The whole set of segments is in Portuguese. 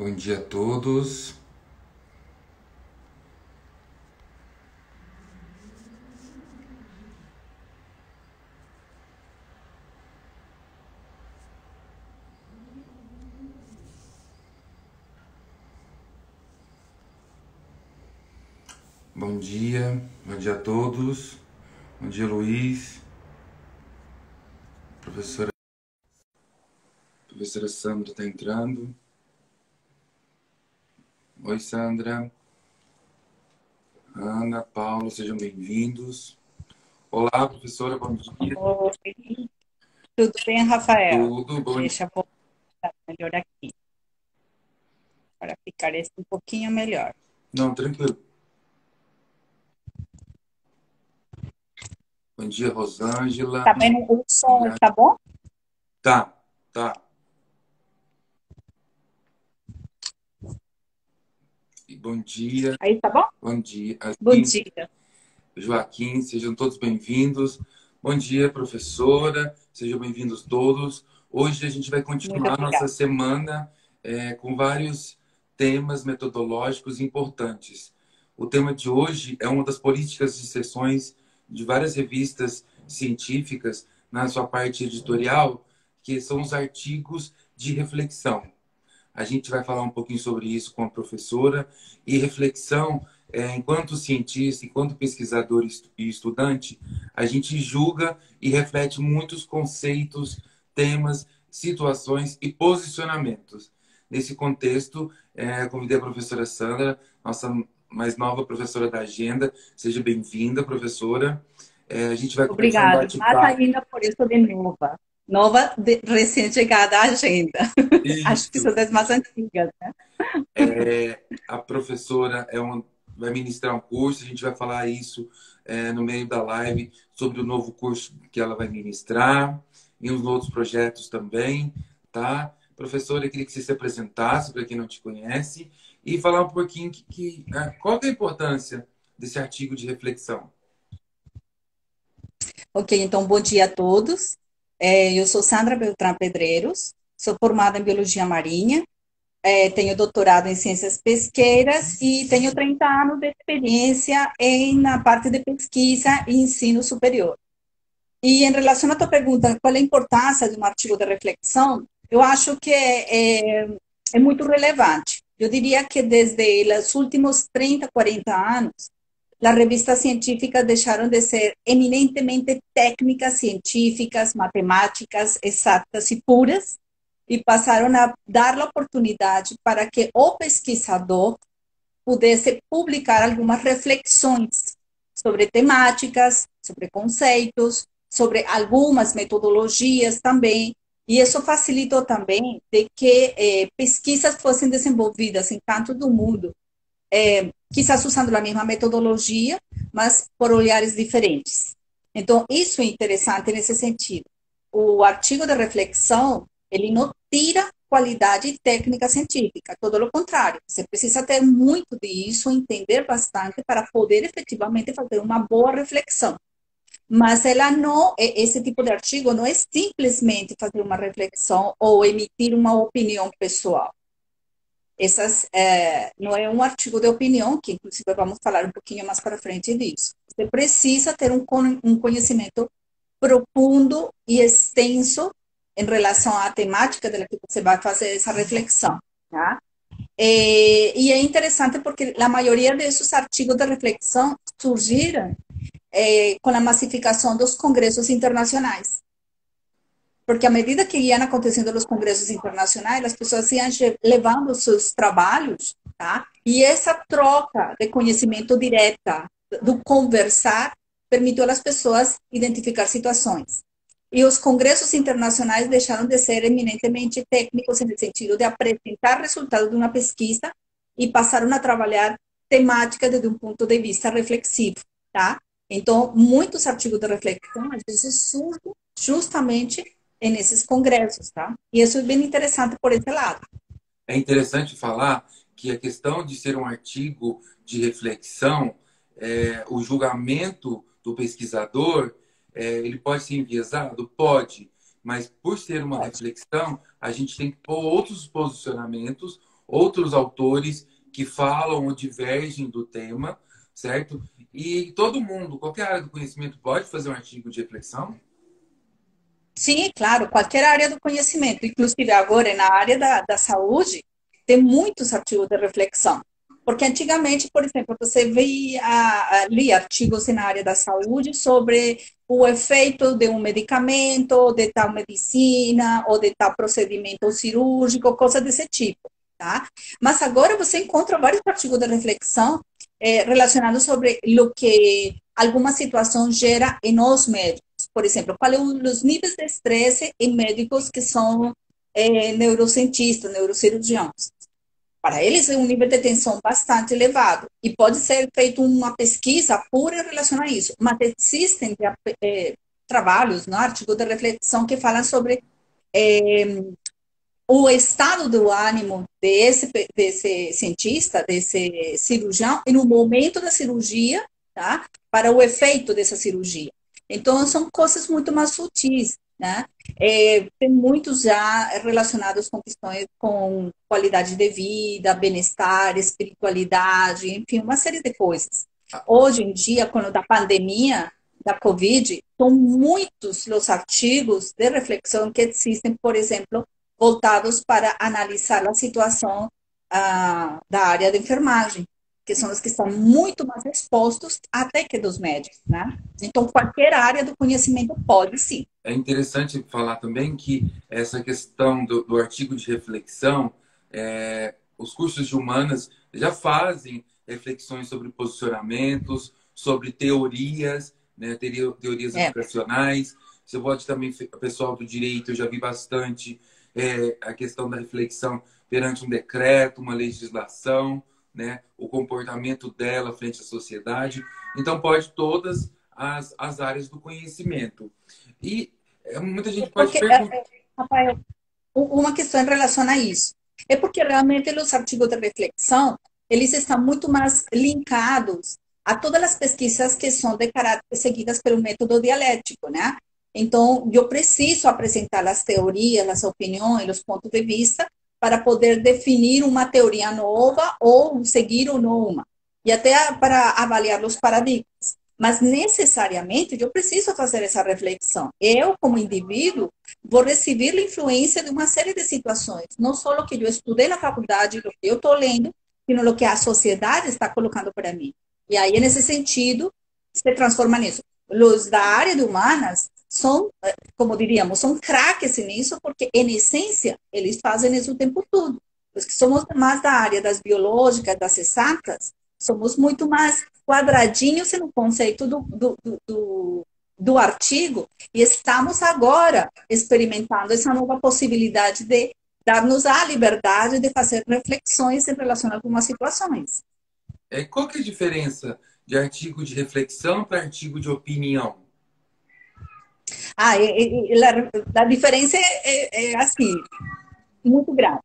Bom dia a todos. Bom dia a todos. Bom dia, Luiz. Professora Sandra está entrando. Oi, Sandra. Ana, Paulo, sejam bem-vindos. Olá, professora, bom dia. Oi, tudo bem, Rafael? Tudo bom? Deixa eu botar melhor aqui, para ficar esse um pouquinho melhor. Não, tranquilo. Bom dia, Rosângela. Tá vendo? O som Obrigado. está bom? Tá, tá. E bom dia. Aí tá bom? Bom dia. Bom Assim, dia. Joaquim, sejam todos bem-vindos. Bom dia, professora, sejam bem-vindos todos. Hoje a gente vai Muito continuar nossa obrigada. semana com vários temas metodológicos importantes. O tema de hoje é uma das políticas de sessões de várias revistas científicas na sua parte editorial, que são os artigos de reflexão. A gente vai falar um pouquinho sobre isso com a professora. E reflexão, enquanto cientista, enquanto pesquisador e estudante, a gente julga e reflete muitos conceitos, temas, situações e posicionamentos. Nesse contexto, convidei a professora Sandra, nossa mais nova professora da agenda. Seja bem-vinda, professora. A gente vai começar um Obrigada. Mas bate-papo. ainda por isso de nova. Recém-chegada à agenda. Acho que Isso. sou das mais antigas, né? A professora vai ministrar um curso, a gente vai falar isso no meio da live sobre o novo curso que ela vai ministrar e uns outros projetos também, tá? Professora, eu queria que você se apresentasse para quem não te conhece e falar um pouquinho qual que é a importância desse artigo de reflexão. Ok, então bom dia a todos. Eu sou Sandra Beltrán Pedreiros, sou formada em Biologia Marinha. Tenho doutorado em ciências pesqueiras e tenho 30 anos de experiência na parte de pesquisa e ensino superior. E em relação à tua pergunta, qual é a importância de um artigo de reflexão? Eu acho que é muito relevante. Eu diria que desde os últimos 30, 40 anos, as revistas científicas deixaram de ser eminentemente técnicas científicas, matemáticas, exatas e puras, e passaram a dar a oportunidade para que o pesquisador pudesse publicar algumas reflexões sobre temáticas, sobre conceitos, sobre algumas metodologias também. E isso facilitou também de que pesquisas fossem desenvolvidas em canto do mundo, quizás usando a mesma metodologia, mas por olhares diferentes. Então, isso é interessante nesse sentido. O artigo de reflexão, ele não tira qualidade técnica científica, todo o contrário. Você precisa ter muito disso, entender bastante para poder efetivamente fazer uma boa reflexão. Mas ela não, esse tipo de artigo não é simplesmente fazer uma reflexão ou emitir uma opinião pessoal. Não é um artigo de opinião, que inclusive vamos falar um pouquinho mais para frente disso. Você precisa ter um conhecimento profundo e extenso em relação à temática da que você vai fazer essa reflexão, tá? E é interessante porque a maioria desses artigos de reflexão surgiram com a massificação dos congressos internacionais. Porque à medida que iam acontecendo os congressos internacionais, as pessoas iam levando seus trabalhos, tá? E essa troca de conhecimento direta, do conversar, permitiu às pessoas identificar situações. E os congressos internacionais deixaram de ser eminentemente técnicos no sentido de apresentar resultados de uma pesquisa e passaram a trabalhar temática desde um ponto de vista reflexivo, tá? Então, muitos artigos de reflexão, às vezes, surgem justamente nesses congressos, tá? E isso é bem interessante por esse lado. É interessante falar que a questão de ser um artigo de reflexão, o julgamento do pesquisador, ele pode ser enviesado? Pode, mas por ser uma reflexão, a gente tem que pôr outros posicionamentos, outros autores que falam ou divergem do tema, certo? E todo mundo, qualquer área do conhecimento, pode fazer um artigo de reflexão? Sim, claro, qualquer área do conhecimento, inclusive agora na área da saúde, tem muitos artigos de reflexão. Porque antigamente, por exemplo, você lia artigos na área da saúde sobre o efeito de um medicamento, de tal medicina, ou de tal procedimento cirúrgico, coisa desse tipo, tá? Mas agora você encontra vários artigos de reflexão relacionados sobre o que alguma situação gera em nós médicos. Por exemplo, quais são os níveis de estresse em médicos que são neurocientistas, neurocirurgiões. Para eles é um nível de tensão bastante elevado e pode ser feita uma pesquisa pura em relação a isso, mas existem trabalhos, no artigo de reflexão que falam sobre o estado do ânimo desse cientista, desse cirurgião, e no momento da cirurgia, tá? Para o efeito dessa cirurgia. Então, são coisas muito mais sutis, né? Tem muitos já relacionados com questões com qualidade de vida, bem-estar, espiritualidade, enfim, uma série de coisas. Hoje em dia, quando da pandemia, da Covid, são muitos os artigos de reflexão que existem, por exemplo, voltados para analisar a situação da área de enfermagem, que são os que estão muito mais expostos até que dos médicos, né? Então, qualquer área do conhecimento pode, sim. É interessante falar também que essa questão do artigo de reflexão, os cursos de humanas já fazem reflexões sobre posicionamentos, sobre teorias, né, teorias educacionais. Você pode também, o pessoal do direito, eu já vi bastante a questão da reflexão perante um decreto, uma legislação, né, o comportamento dela frente à sociedade. Então, pode todas as áreas do conhecimento. E muita gente pode Porque, perguntar. Rafael, uma questão em relação a isso. É porque realmente os artigos de reflexão, eles estão muito mais linkados a todas as pesquisas que são de caráter seguidas pelo método dialético, né? Então, eu preciso apresentar as teorias, as opiniões, os pontos de vista para poder definir uma teoria nova ou seguir ou não uma. E até para avaliar os paradigmas. Mas necessariamente eu preciso fazer essa reflexão. Eu, como indivíduo, vou receber a influência de uma série de situações, não só o que eu estudei na faculdade, o que eu estou lendo, sino o que a sociedade está colocando para mim. E aí, nesse sentido, se transforma nisso. Os da área de humanas são, como diríamos, são craques nisso, porque, em essência, eles fazem isso o tempo todo. Os que somos mais da área das biológicas, das exatas, somos muito mais quadradinhos no conceito do artigo e estamos agora experimentando essa nova possibilidade de dar-nos a liberdade de fazer reflexões em relação a algumas situações. Qual que é a diferença de artigo de reflexão para artigo de opinião? A diferença assim, muito grande.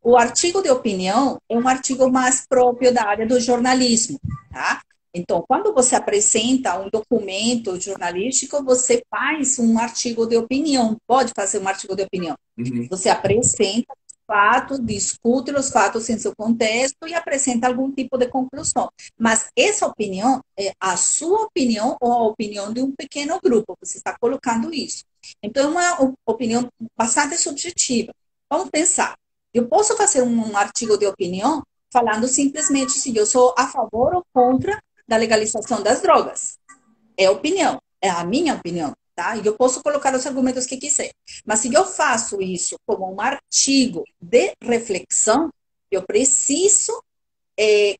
O artigo de opinião é um artigo mais próprio da área do jornalismo, tá? Então, quando você apresenta um documento jornalístico, você faz um artigo de opinião, pode fazer um artigo de opinião. Uhum. Você apresenta os fatos, discute os fatos em seu contexto e apresenta algum tipo de conclusão. Mas essa opinião é a sua opinião ou a opinião de um pequeno grupo, você está colocando isso. Então, é uma opinião bastante subjetiva. Vamos pensar. Eu posso fazer um artigo de opinião falando simplesmente se eu sou a favor ou contra da legalização das drogas. É opinião, é a minha opinião, tá? E eu posso colocar os argumentos que quiser. Mas se eu faço isso como um artigo de reflexão, eu preciso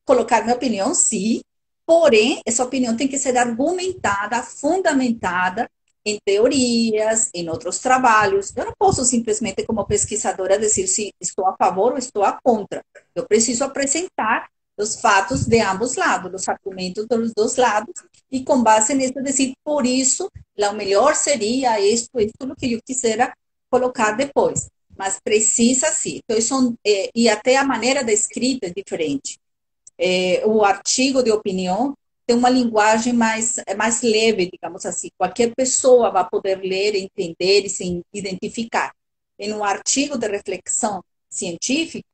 colocar minha opinião, sim, porém, essa opinião tem que ser argumentada, fundamentada em teorias, em outros trabalhos. Eu não posso simplesmente, como pesquisadora, dizer se estou a favor ou estou a contra. Eu preciso apresentar os fatos de ambos lados, os argumentos dos dois lados, e com base nisso dizer, por isso, o melhor seria isto, o que eu quisera colocar depois. Mas precisa sim. Então, isso, e até a maneira da escrita é diferente. O artigo de opinião tem uma linguagem mais leve, digamos assim. Qualquer pessoa vai poder ler, entender e se identificar. Em um artigo de reflexão científico,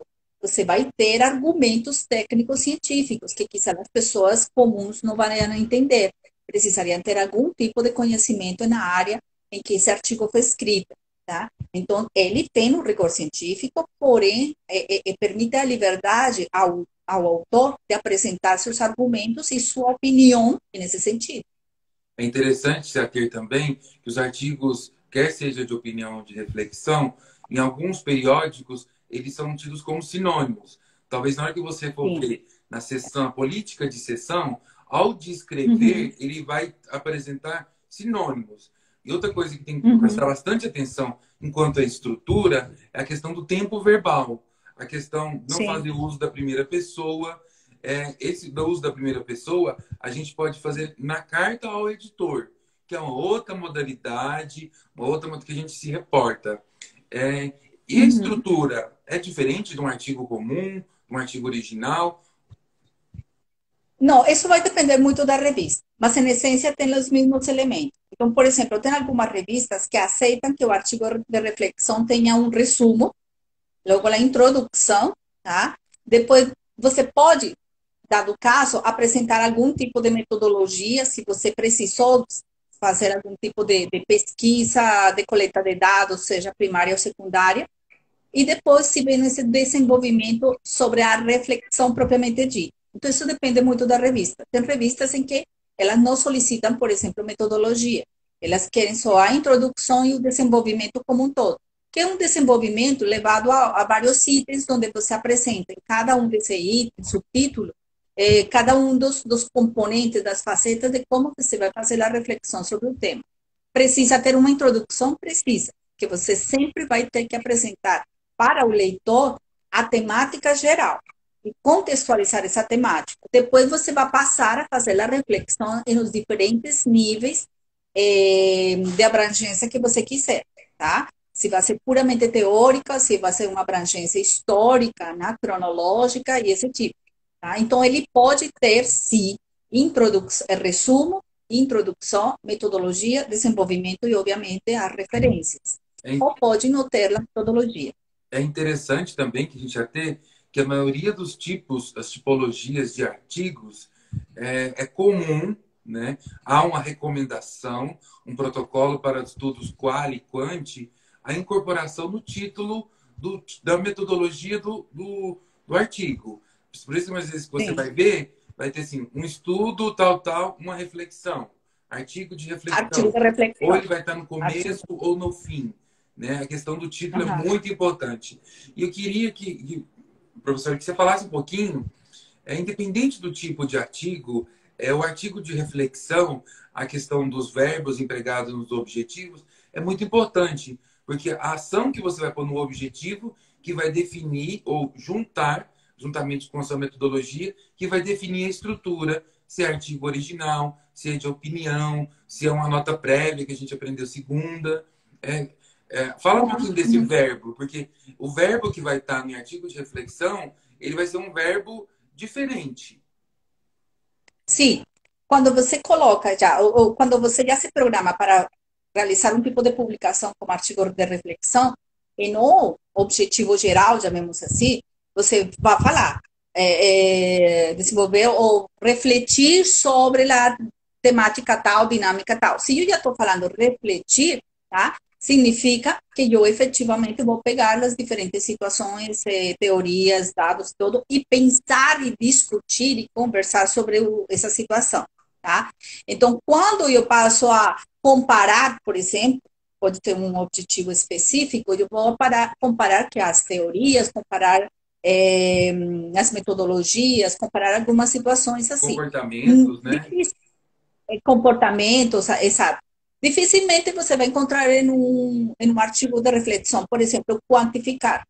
você vai ter argumentos técnicos científicos que quizás as pessoas comuns não vão entender. Precisariam ter algum tipo de conhecimento na área em que esse artigo foi escrito, tá? Então, ele tem um rigor científico, porém, permite a liberdade ao autor de apresentar seus argumentos e sua opinião nesse sentido. É interessante saber também que os artigos, quer seja de opinião ou de reflexão, em alguns periódicos, eles são tidos como sinônimos. Talvez na hora que você for Sim. ver na sessão, a política de sessão, ao Uhum. descrever, ele vai apresentar sinônimos. E outra coisa que tem que prestar Uhum. bastante atenção enquanto à estrutura é a questão do tempo verbal. A questão de não Sim. fazer uso da primeira pessoa. Esse do uso da primeira pessoa, a gente pode fazer na carta ao editor, que é uma outra modalidade, uma outra que a gente se reporta. E a Uhum. estrutura é diferente de um artigo comum, de um artigo original? Não, isso vai depender muito da revista, mas em essência tem os mesmos elementos. Então, por exemplo, tem algumas revistas que aceitam que o artigo de reflexão tenha um resumo, logo a introdução, tá? Depois você pode, dado o caso, apresentar algum tipo de metodologia, se você precisou fazer algum tipo de pesquisa, de coleta de dados, seja primária ou secundária, e depois se vem esse desenvolvimento sobre a reflexão propriamente dita. Então, isso depende muito da revista. Tem revistas em que elas não solicitam, por exemplo, metodologia. Elas querem só a introdução e o desenvolvimento como um todo, que é um desenvolvimento levado a vários itens, onde você apresenta em cada um desses itens, subtítulo, cada um dos componentes, das facetas de como você vai fazer a reflexão sobre o tema. Precisa ter uma introdução? Precisa, que você sempre vai ter que apresentar para o leitor a temática geral e contextualizar essa temática. Depois você vai passar a fazer a reflexão nos diferentes níveis de abrangência que você quiser, tá? Se vai ser puramente teórica, se vai ser uma abrangência histórica, né, cronológica e esse tipo. Tá? Então, ele pode ter, sim, resumo, introdução, metodologia, desenvolvimento e, obviamente, as referências. É, Ou pode não ter a metodologia. é interessante também que a gente já tem que a maioria dos tipos, as tipologias de artigos é comum, né? Há uma recomendação, um protocolo para estudos quali e quanti, a incorporação no título da metodologia do artigo. Por isso, às vezes, que você Sim. vai ver, vai ter assim, um estudo, tal, tal, uma reflexão, artigo de Artigo reflexão. de Ou reflexão. ele vai estar no Artigo. começo ou no fim. Né? A questão do título é Uhum. muito importante. E eu queria professor, que você falasse um pouquinho, independente do tipo de artigo, o artigo de reflexão, a questão dos verbos empregados nos objetivos, é muito importante, porque a ação que você vai pôr no objetivo, que vai definir ou juntar, juntamente com a sua metodologia, que vai definir a estrutura, se é artigo original, se é de opinião, se é uma nota prévia que a gente aprendeu segunda. É, fala um pouquinho desse Uhum. verbo, porque o verbo que vai estar no artigo de reflexão, ele vai ser um verbo diferente. Sim, quando você coloca já, ou quando você já se programa para realizar um tipo de publicação como artigo de reflexão, e no objetivo geral, chamemos assim, você vai falar, desenvolver ou refletir sobre a temática tal, dinâmica tal. Se eu já estou falando refletir, tá? Significa que eu efetivamente vou pegar as diferentes situações, teorias, dados, todo, e pensar e discutir e conversar sobre essa situação, tá? Então, quando eu passo a comparar, por exemplo, pode ter um objetivo específico, eu vou comparar que as teorias, comparar as metodologias, comparar algumas situações assim. Comportamentos, né? Difícil, comportamentos, exato. Dificilmente você vai encontrar em um artigo de reflexão, por exemplo, quantificar,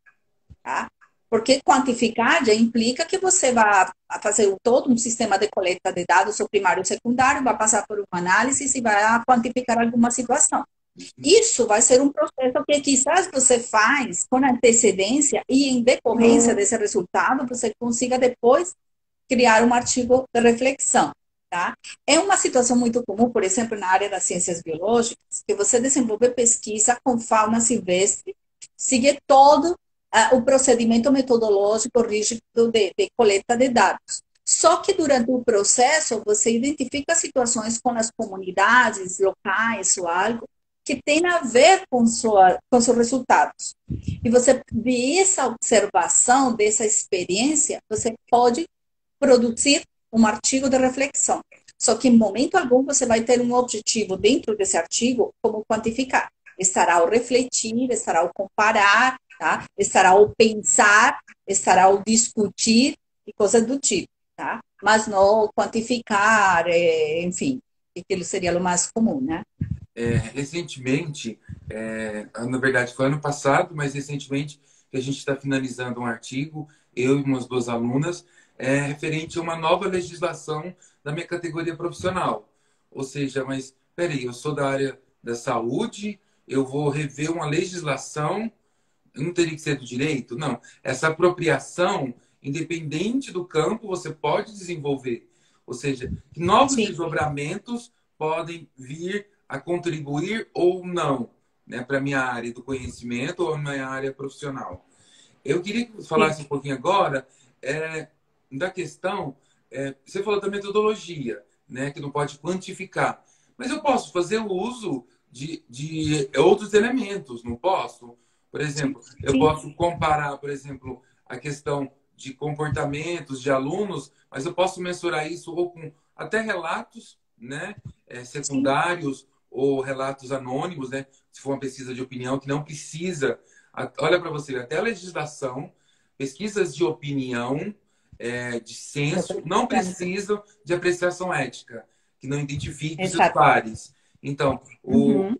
tá? Porque quantificar já implica que você vai fazer todo um sistema de coleta de dados, o primário e o secundário, vai passar por uma análise e vai quantificar alguma situação. Isso vai ser um processo que quizás você faz com antecedência e em decorrência desse resultado, você consiga depois criar um artigo de reflexão. Tá? É uma situação muito comum, por exemplo, na área das ciências biológicas, que você desenvolve pesquisa com fauna silvestre, sigue todo o procedimento metodológico rígido de coleta de dados. Só que durante o processo, você identifica situações com as comunidades locais ou algo que tem a ver com seus resultados. E você, dessa observação, dessa experiência, você pode produzir um artigo de reflexão. Só que em momento algum você vai ter um objetivo dentro desse artigo, como quantificar. Estará ao refletir, estará ao comparar, tá? Estará ao pensar, estará ao discutir e coisas do tipo, tá? Mas não quantificar, enfim, aquilo seria o mais comum, né? Recentemente, na verdade foi ano passado, mas recentemente que a gente está finalizando um artigo, eu e umas duas alunas, referente a uma nova legislação da minha categoria profissional. Ou seja, mas peraí, eu sou da área da saúde, eu vou rever uma legislação, não teria que ser do direito? Não. Essa apropriação, independente do campo, você pode desenvolver. Ou seja, novos Sim. desdobramentos podem vir a contribuir ou não, né, para a minha área do conhecimento ou minha área profissional. Eu queria que você falasse um pouquinho agora da questão, você falou da metodologia, né, que não pode quantificar, mas eu posso fazer o uso de outros elementos, não posso? Por exemplo, eu Sim. posso comparar, por exemplo, a questão de comportamentos de alunos, mas eu posso mensurar isso ou com até relatos, né, Sim. secundários ou relatos anônimos, né, se for uma pesquisa de opinião que não precisa. Olha para você, até a legislação, pesquisas de opinião, de censo, não precisam de apreciação ética, que não identifique os seus Exato. pares. Então, Uhum.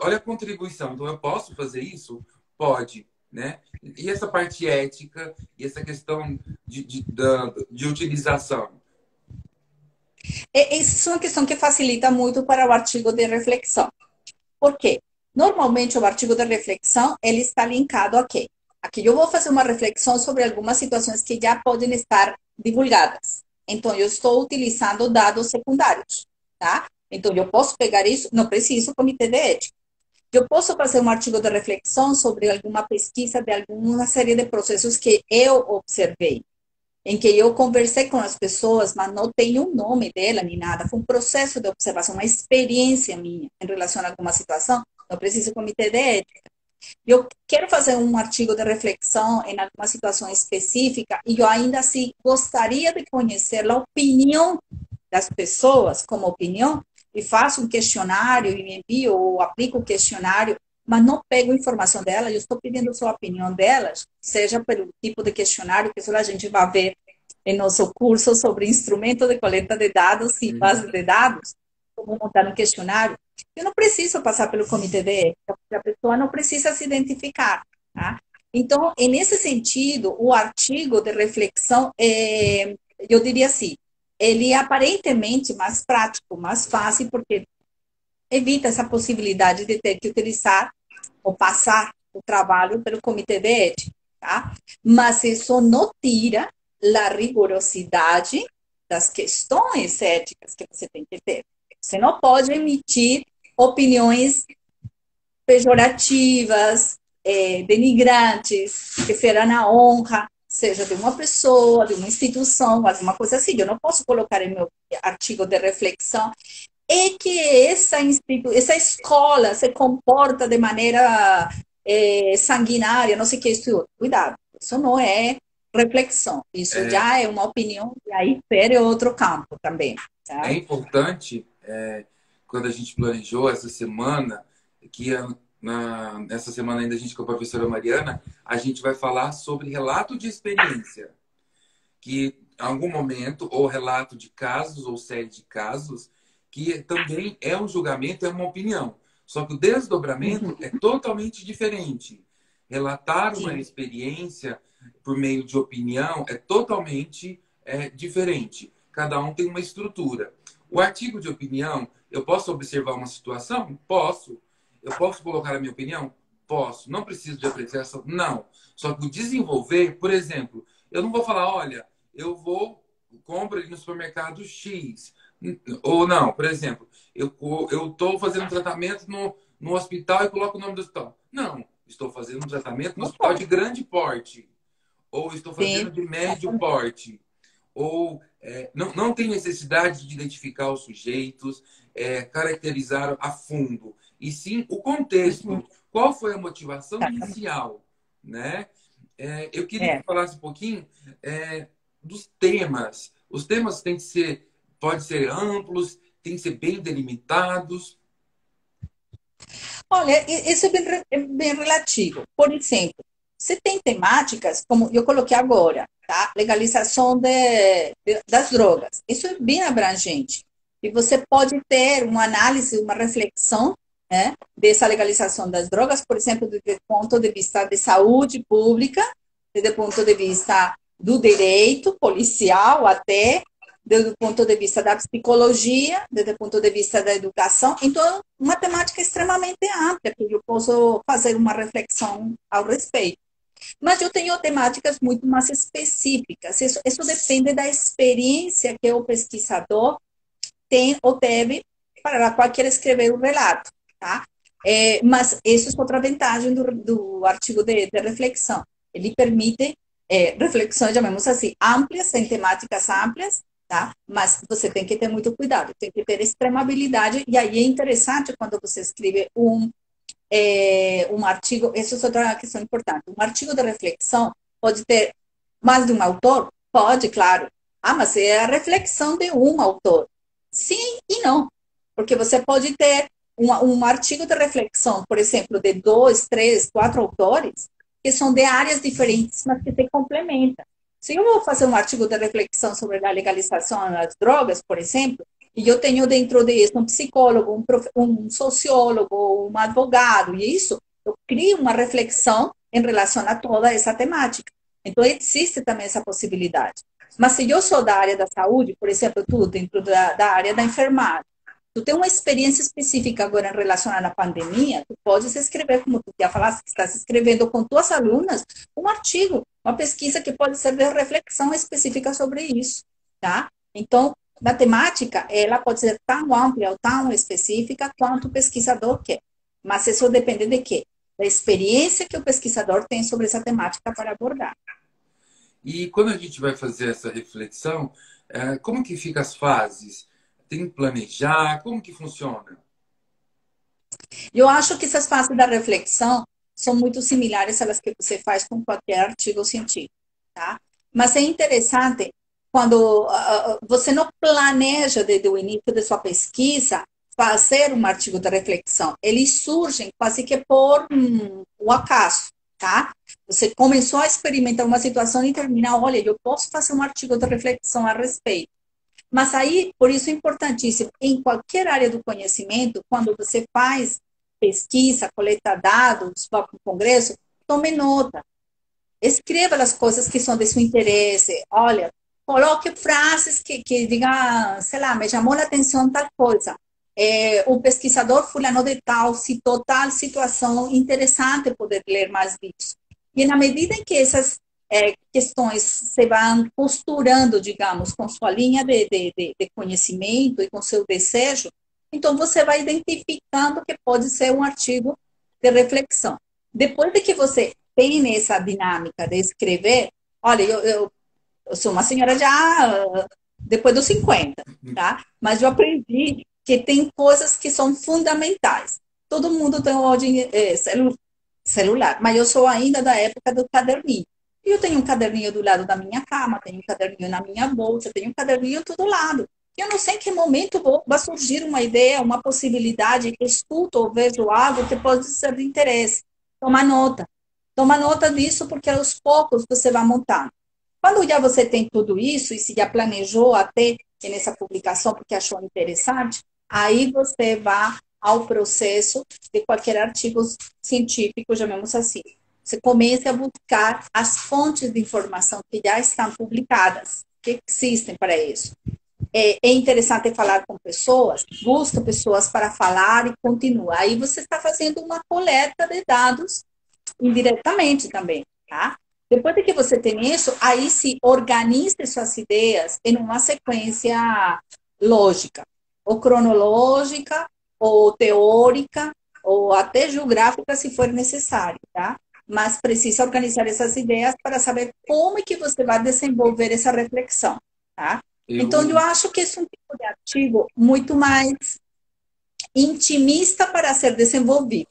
olha a contribuição. Então, eu posso fazer isso? Pode, né? E essa parte ética e essa questão de utilização? Isso é uma questão que facilita muito para o artigo de reflexão. Por quê? Normalmente, o artigo de reflexão, ele está linkado a quê? Aqui eu vou fazer uma reflexão sobre algumas situações que já podem estar divulgadas. Então, eu estou utilizando dados secundários, tá? Então, eu posso pegar isso, não preciso comitê de ética. Eu posso fazer um artigo de reflexão sobre alguma pesquisa de alguma série de processos que eu observei, em que eu conversei com as pessoas, mas não tenho o nome dela nem nada. Foi um processo de observação, uma experiência minha em relação a alguma situação. Não preciso comitê de ética. Eu quero fazer um artigo de reflexão em alguma situação específica e eu ainda assim gostaria de conhecer a opinião das pessoas como opinião e faço um questionário e me envio ou aplico o questionário, mas não pego informação dela, eu estou pedindo só a opinião delas, seja pelo tipo de questionário que a gente vai ver em nosso curso sobre instrumento de coleta de dados e base de dados, como montar um questionário. Eu não preciso passar pelo comitê de ética, porque a pessoa não precisa se identificar, tá? Então, nesse sentido, o artigo de reflexão, eu diria assim, ele é aparentemente mais prático, mais fácil, porque evita essa possibilidade de ter que utilizar ou passar o trabalho pelo comitê de ética, tá? Mas isso não tira a rigorosidade das questões éticas que você tem que ter. Você não pode emitir opiniões pejorativas, denigrantes, que feram a honra, seja de uma pessoa, de uma instituição, alguma coisa assim. Eu não posso colocar em meu artigo de reflexão que essa escola se comporta de maneira sanguinária, não sei o que, isso e outro. Cuidado, isso não é reflexão, isso já é uma opinião, e aí fere outro campo também. É Tá? importante, quando a gente planejou essa semana, que nessa semana ainda a gente com a professora Mariana, a gente vai falar sobre relato de experiência, que em algum momento, ou relato de casos, ou série de casos, que também é um julgamento, é uma opinião. Só que o desdobramento é totalmente diferente. Relatar uma Sim. experiência por meio de opinião é totalmente diferente. Cada um tem uma estrutura. O artigo de opinião, eu posso observar uma situação? Posso. Eu posso colocar a minha opinião? Posso. Não preciso de apreciação? Não. Só que o desenvolver, por exemplo, eu não vou falar, olha, eu vou compro ali no supermercado X. Ou não, por exemplo, eu estou fazendo um tratamento no hospital e coloco o nome do hospital. Não, estou fazendo um tratamento no Não hospital de pode. grande porte, ou estou fazendo Sim, de médio exatamente. porte, ou não tem necessidade de identificar os sujeitos, caracterizar a fundo, e sim o Uhum, contexto. Qual foi a motivação exatamente. inicial, né? Eu queria que É. falasse um pouquinho dos temas. Os temas têm que ser, pode ser amplos, têm que ser bem delimitados. Olha, isso é é bem relativo. Por exemplo, você tem temáticas, como eu coloquei agora, tá? Legalização das drogas. Isso é bem abrangente. E você pode ter uma análise, uma reflexão, né, dessa legalização das drogas, por exemplo, desde o ponto de vista de saúde pública, desde o ponto de vista do direito policial até, desde o ponto de vista da psicologia, desde o ponto de vista da educação. Então, uma temática extremamente ampla, que eu posso fazer uma reflexão ao respeito. Mas eu tenho temáticas muito mais específicas. Isso depende da experiência que o pesquisador tem ou teve para a qual quer escrever o relato, tá? Mas isso é outra vantagem do artigo de reflexão. Ele permite reflexões, chamemos assim, amplas, em temáticas amplas, tá? Mas você tem que ter muito cuidado, tem que ter extrema habilidade, e aí é interessante quando você escreve um artigo, isso é outra questão importante, um artigo de reflexão pode ter mais de um autor? Pode, claro. Ah, mas é a reflexão de um autor. Sim e não, porque você pode ter um artigo de reflexão, por exemplo, de dois, três, quatro autores, que são de áreas diferentes, mas que se complementam. Se eu vou fazer um artigo de reflexão sobre a legalização das drogas, por exemplo, e eu tenho dentro disso um psicólogo, um sociólogo, um advogado, e isso, eu crio uma reflexão em relação a toda essa temática. Então, existe também essa possibilidade. Mas se eu sou da área da saúde, por exemplo, tu dentro da área da enfermagem, tu tem uma experiência específica agora em relação à pandemia, tu podes escrever, como tu já falaste, que estás escrevendo com tuas alunas, um artigo, uma pesquisa que pode ser de reflexão específica sobre isso, tá? Então, na temática, ela pode ser tão ampla ou tão específica quanto o pesquisador quer. Mas isso depende de quê? Da experiência que o pesquisador tem sobre essa temática para abordar. E quando a gente vai fazer essa reflexão, como que fica as fases? Tem que planejar? Como que funciona? Eu acho que essas fases da reflexão são muito similares às que você faz com qualquer artigo científico, tá? Mas é interessante quando você não planeja desde o início de sua pesquisa fazer um artigo de reflexão. Eles surgem quase que por o acaso, tá? Você começou a experimentar uma situação e termina, olha, eu posso fazer um artigo de reflexão a respeito. Mas aí, por isso é importantíssimo, em qualquer área do conhecimento, quando você faz pesquisa, coleta dados, vai para o congresso, tome nota. Escreva as coisas que são de seu interesse. Olha, coloque frases que digam, sei lá, me chamou a atenção tal coisa. O pesquisador fulano de tal citou tal situação, interessante poder ler mais disso. E na medida em que essas questões se vão costurando, digamos, com sua linha de conhecimento e com seu desejo, então você vai identificando que pode ser um artigo de reflexão. Depois de que você tem essa dinâmica de escrever, olha, eu sou uma senhora já depois dos 50, tá? Mas eu aprendi que tem coisas que são fundamentais. Todo mundo tem hoje celular, mas eu sou ainda da época do caderninho. E eu tenho um caderninho do lado da minha cama, tenho um caderninho na minha bolsa, tenho um caderninho todo lado. Eu não sei em que momento vai surgir uma ideia, uma possibilidade, escuto ou vejo algo que pode ser de interesse. Toma nota. Toma nota disso, porque aos poucos você vai montando. Quando já você tem tudo isso e se já planejou até nessa publicação porque achou interessante, aí você vai ao processo de qualquer artigo científico, chamemos assim. Você começa a buscar as fontes de informação que já estão publicadas, que existem para isso. É interessante falar com pessoas, busca pessoas para falar e continua. Aí você está fazendo uma coleta de dados indiretamente também, tá? Depois de que você tem isso, aí se organize suas ideias em uma sequência lógica, ou cronológica, ou teórica, ou até geográfica, se for necessário, tá? Mas precisa organizar essas ideias para saber como é que você vai desenvolver essa reflexão, tá? Então, eu Eu, acho que esse é um tipo de artigo muito mais intimista para ser desenvolvido.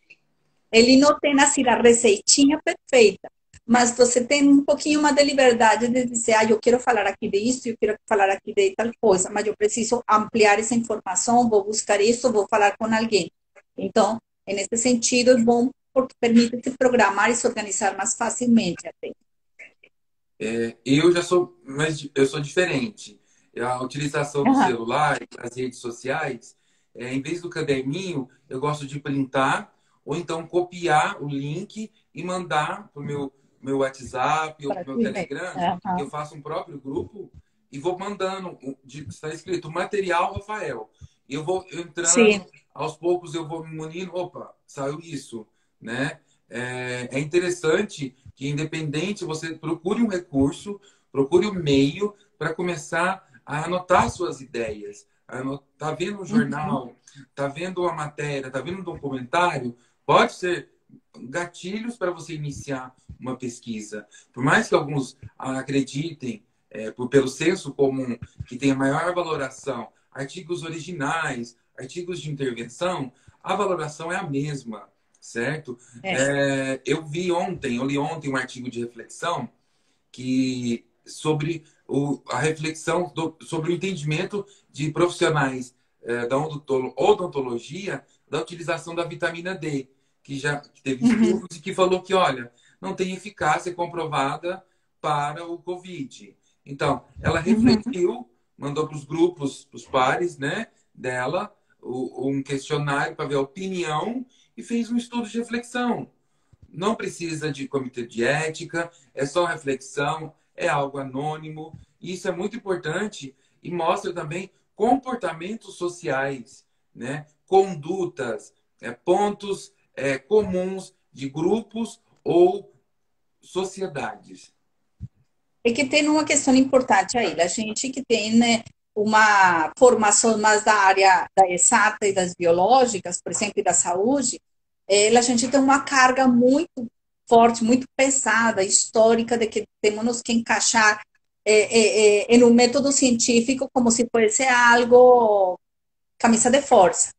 Ele não tem assim a receitinha perfeita, mas você tem um pouquinho mais de liberdade de dizer, ah, eu quero falar aqui disso, eu quero falar aqui de tal coisa, mas eu preciso ampliar essa informação, vou buscar isso, vou falar com alguém. Então, nesse sentido, é bom porque permite se programar e se organizar mais facilmente até. eu já sou, mas eu sou diferente. A utilização do Uhum. celular, das redes sociais, em vez do caderninho, eu gosto de printar ou então copiar o link e mandar para o meu WhatsApp ou Para para o tu meu ver. Telegram, que eu Uhum. faço um próprio grupo e vou mandando. Está escrito material Rafael. E eu vou Sim. entrando, aos poucos eu vou me munindo. Opa, saiu isso, né? É interessante que, independente, você procure um recurso, procure um meio para começar a anotar suas ideias. Tá vendo um Uhum. jornal, tá vendo uma matéria, tá vendo um documentário, pode ser gatilhos para você iniciar uma pesquisa. Por mais que alguns acreditem, pelo senso comum, que tem a maior valoração, artigos originais, artigos de intervenção, a valoração é a mesma, certo? É. Eu li ontem um artigo de reflexão que sobre a reflexão sobre o entendimento de profissionais da odontologia da utilização da vitamina D, que teve Uhum. estudos e que falou que, olha, não tem eficácia comprovada para o Covid. Então, ela Uhum. refletiu, mandou para os grupos, para os pares, né, dela, um questionário para ver a opinião e fez um estudo de reflexão. Não precisa de comitê de ética, é só reflexão, é algo anônimo. E isso é muito importante e mostra também comportamentos sociais, né? Condutas, pontos comuns de grupos ou sociedades. É que tem uma questão importante aí. A gente que tem, né, uma formação mais da área da exata e das biológicas, por exemplo, e da saúde, a gente tem uma carga muito forte, muito pesada, histórica, de que temos que encaixar em um método científico como se fosse algo camisa de força.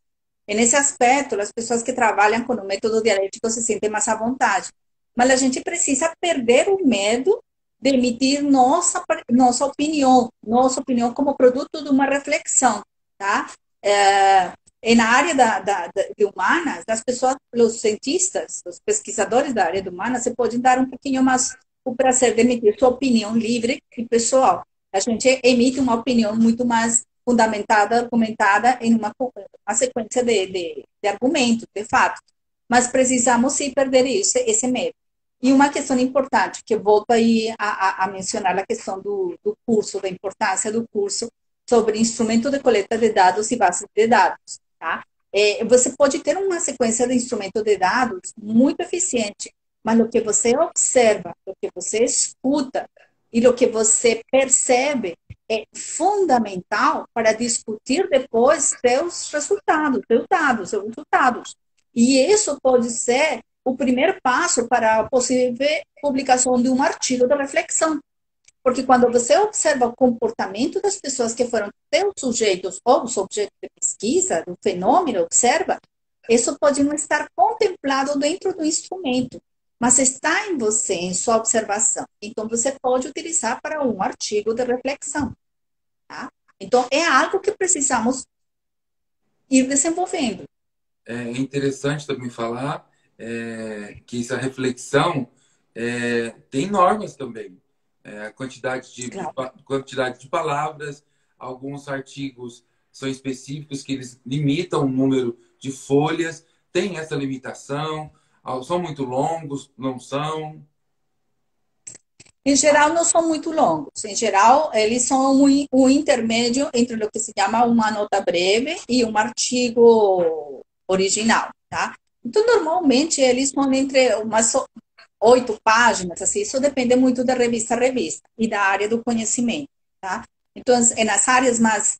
E nesse aspecto, as pessoas que trabalham com o método dialético se sentem mais à vontade. Mas a gente precisa perder o medo de emitir nossa opinião como produto de uma reflexão, tá? E na área de humanas, as pessoas, os cientistas, os pesquisadores da área de humanas, se podem dar um pouquinho mais o prazer de emitir sua opinião livre e pessoal. A gente emite uma opinião muito mais fundamentada, argumentada em uma sequência de argumentos, de fatos. Mas precisamos sim perder isso, esse medo. E uma questão importante, que eu volto aí a mencionar a questão do curso, da importância do curso sobre instrumento de coleta de dados e bases de dados. Tá? Você pode ter uma sequência de instrumento de dados muito eficiente, mas o que você observa, o que você escuta e o que você percebe é fundamental para discutir depois seus resultados. E isso pode ser o primeiro passo para a possível publicação de um artigo de reflexão. Porque quando você observa o comportamento das pessoas que foram teus sujeitos ou os objetos de pesquisa, do fenômeno, observa, isso pode não estar contemplado dentro do instrumento, mas está em você, em sua observação. Então, você pode utilizar para um artigo de reflexão. Tá? Então, é algo que precisamos ir desenvolvendo. É interessante também falar que essa reflexão tem normas também. A Claro. quantidade de palavras, alguns artigos são específicos que eles limitam o número de folhas, tem essa limitação, são muito longos, não são. Em geral, não são muito longos. Em geral, eles são um intermédio entre o que se chama uma nota breve e um artigo original, tá? Então, normalmente, eles são entre umas 8 páginas, assim, isso depende muito da revista a revista e da área do conhecimento, tá? Então, nas áreas mais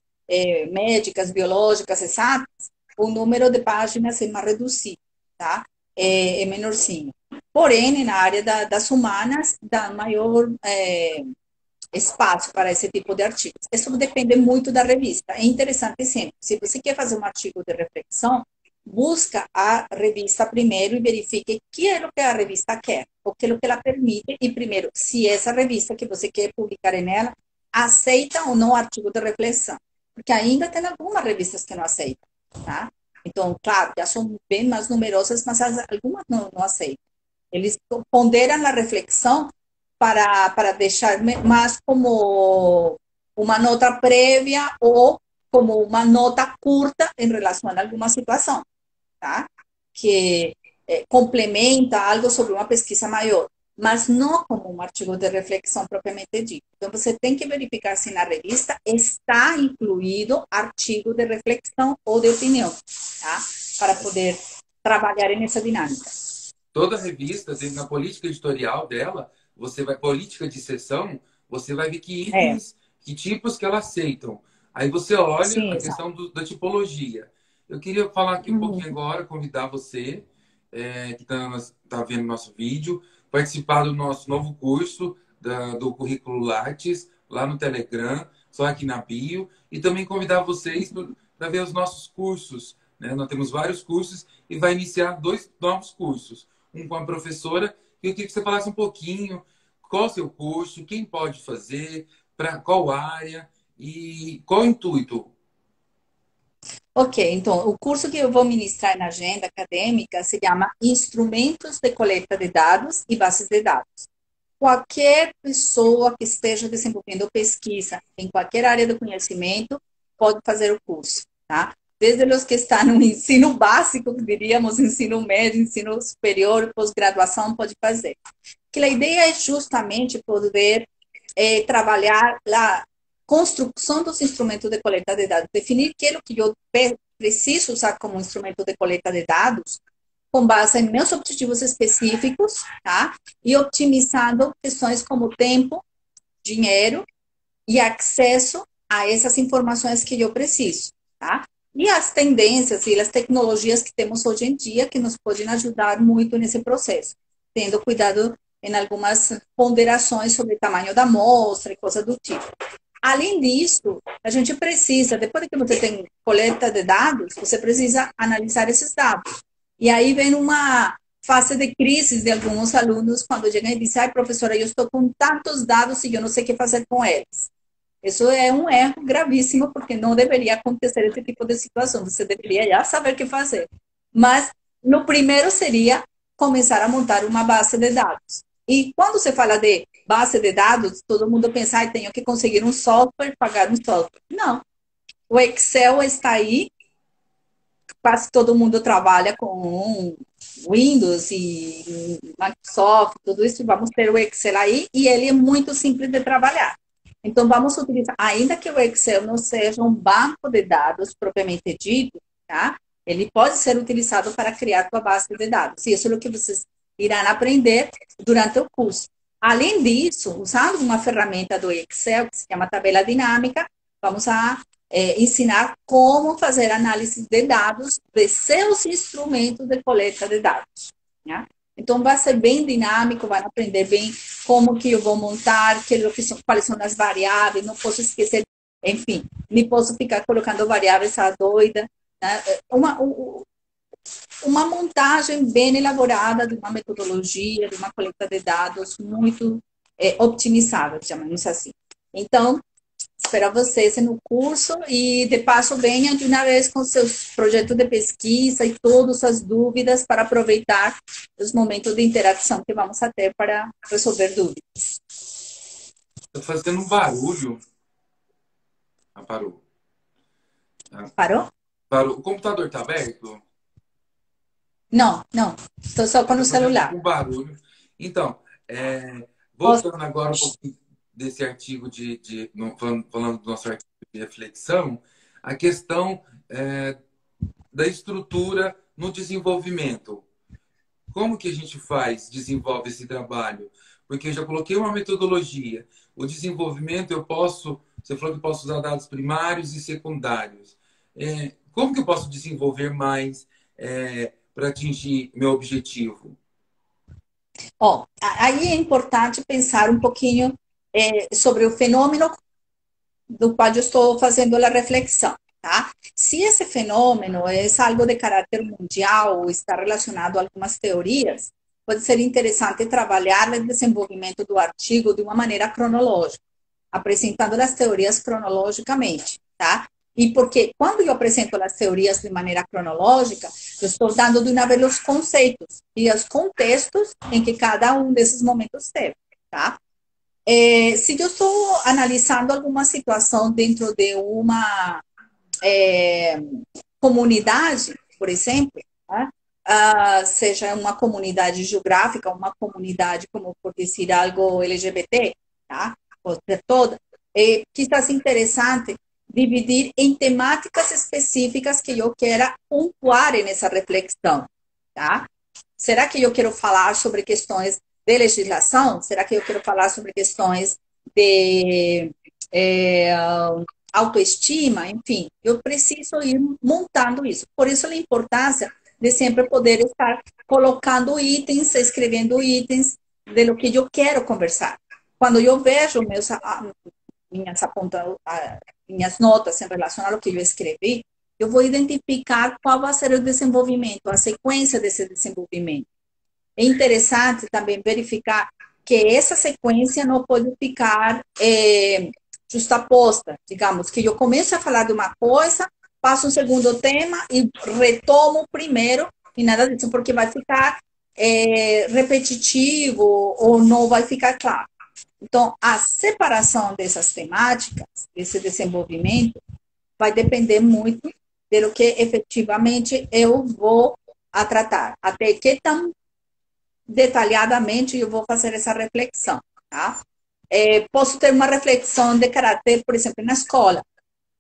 médicas, biológicas, exatas, o número de páginas é mais reduzido. tá? É menorzinho. Porém, na área das humanas, dá maior espaço para esse tipo de artigos. Isso depende muito da revista. É interessante sempre. Se você quer fazer um artigo de reflexão, busca a revista primeiro e verifique o que é o que a revista quer, o que é o que ela permite, e primeiro, se essa revista que você quer publicar nela aceita ou não artigo de reflexão. Porque ainda tem algumas revistas que não aceitam, tá? Então, claro, já são bem mais numerosas, mas algumas não aceitam. Eles ponderam a reflexão para deixar mais como uma nota prévia ou como uma nota curta em relação a alguma situação, tá? Que complementa algo sobre uma pesquisa maior, mas não como um artigo de reflexão propriamente dito. Então, você tem que verificar se na revista está incluído artigo de reflexão ou de opinião, tá? Para poder trabalhar nessa dinâmica. Toda revista, na política editorial dela, você vai, política de seção, você vai ver que itens, que tipos que ela aceitam. Aí você olha Sim, a exato. questão da tipologia. Eu queria falar aqui um pouquinho agora, convidar você, que está vendo nosso vídeo, participar do nosso novo curso do Currículo Lattes, lá no Telegram, só aqui na bio, e também convidar vocês para ver os nossos cursos, né? Nós temos vários cursos e vai iniciar 2 novos cursos. Um com a professora, e eu queria que você falasse um pouquinho qual o seu curso, quem pode fazer, para qual área e qual o intuito. Ok, então, o curso que eu vou ministrar na agenda acadêmica se chama Instrumentos de Coleta de Dados e Bases de Dados. Qualquer pessoa que esteja desenvolvendo pesquisa em qualquer área do conhecimento pode fazer o curso, tá? Desde os que estão no ensino básico, diríamos, ensino médio, ensino superior, pós-graduação, pode fazer. Que a ideia é justamente poder trabalhar a construção dos instrumentos de coleta de dados, definir que é o que eu preciso usar como instrumento de coleta de dados, com base em meus objetivos específicos, tá? E optimizando questões como tempo, dinheiro e acesso a essas informações que eu preciso, tá? E as tendências e as tecnologias que temos hoje em dia que nos podem ajudar muito nesse processo, tendo cuidado em algumas ponderações sobre o tamanho da amostra e coisas do tipo. Além disso, a gente precisa, depois que você tem coleta de dados, você precisa analisar esses dados. E aí vem uma fase de crise de alguns alunos quando chegam e dizem: ai, professora, eu estou com tantos dados e eu não sei o que fazer com eles. Isso é um erro gravíssimo, porque não deveria acontecer esse tipo de situação. Você deveria já saber o que fazer. Mas, no primeiro seria começar a montar uma base de dados. E quando se fala de base de dados, todo mundo pensa, ah, tenho que conseguir um software, pagar um software. Não. O Excel está aí, quase todo mundo trabalha com Windows e Microsoft, tudo isso, vamos ter o Excel aí, e ele é muito simples de trabalhar. Então, vamos utilizar, ainda que o Excel não seja um banco de dados propriamente dito, tá? Ele pode ser utilizado para criar sua base de dados. E isso é o que vocês irão aprender durante o curso. Além disso, usando uma ferramenta do Excel, que se chama tabela dinâmica, vamos ensinar como fazer análise de dados de seus instrumentos de coleta de dados. Né? Então, vai ser bem dinâmico, vai aprender bem como que eu vou montar, quais são as variáveis, não posso esquecer, enfim, nem posso ficar colocando variáveis à doida. Né? Uma montagem bem elaborada de uma metodologia, de uma coleta de dados muito optimizada, chamamos assim. Então, espero vocês no curso e, de passo, venham de uma vez com seus projetos de pesquisa e todas as dúvidas para aproveitar os momentos de interação que vamos ter para resolver dúvidas. Está fazendo um barulho. Ah, parou. Parou? Parou. O computador está aberto? Não, não. Estou só com o celular. Um barulho. Então, voltando agora um pouquinho desse artigo falando do nosso artigo de reflexão, a questão da estrutura no desenvolvimento. Como que a gente desenvolve esse trabalho? Porque eu já coloquei uma metodologia. O desenvolvimento você falou que eu posso usar dados primários e secundários. Como que eu posso desenvolver mais? para atingir meu objetivo? Ó, aí é importante pensar um pouquinho sobre o fenômeno do qual eu estou fazendo a reflexão, tá? Se esse fenômeno é algo de caráter mundial ou está relacionado a algumas teorias, pode ser interessante trabalhar o desenvolvimento do artigo de uma maneira cronológica, apresentando as teorias cronologicamente, tá? E porque quando eu apresento as teorias de maneira cronológica, eu estou dando de uma vez os conceitos e os contextos em que cada um desses momentos teve, tá? Se eu estou analisando alguma situação dentro de uma comunidade, por exemplo, né? Seja uma comunidade geográfica, uma comunidade, como por dizer algo LGBT, tá? Pode ser toda. Quizás interessante dividir em temáticas específicas que eu queira pontuar nessa reflexão, tá? Será que eu quero falar sobre questões de legislação? Será que eu quero falar sobre questões de autoestima? Enfim, eu preciso ir montando isso. Por isso a importância de sempre poder estar colocando itens, escrevendo itens de lo que eu quero conversar. Quando eu vejo minhas notas em relação ao que eu escrevi, eu vou identificar qual vai ser o desenvolvimento, a sequência desse desenvolvimento. É interessante também verificar que essa sequência não pode ficar justaposta. Digamos que eu começo a falar de uma coisa, passo um segundo tema e retomo o primeiro, e nada disso, porque vai ficar repetitivo ou não vai ficar claro. Então, a separação dessas temáticas, esse desenvolvimento, vai depender muito do que efetivamente eu vou a tratar. Até que tão detalhadamente eu vou fazer essa reflexão, tá? Posso ter uma reflexão de caráter, por exemplo, na escola.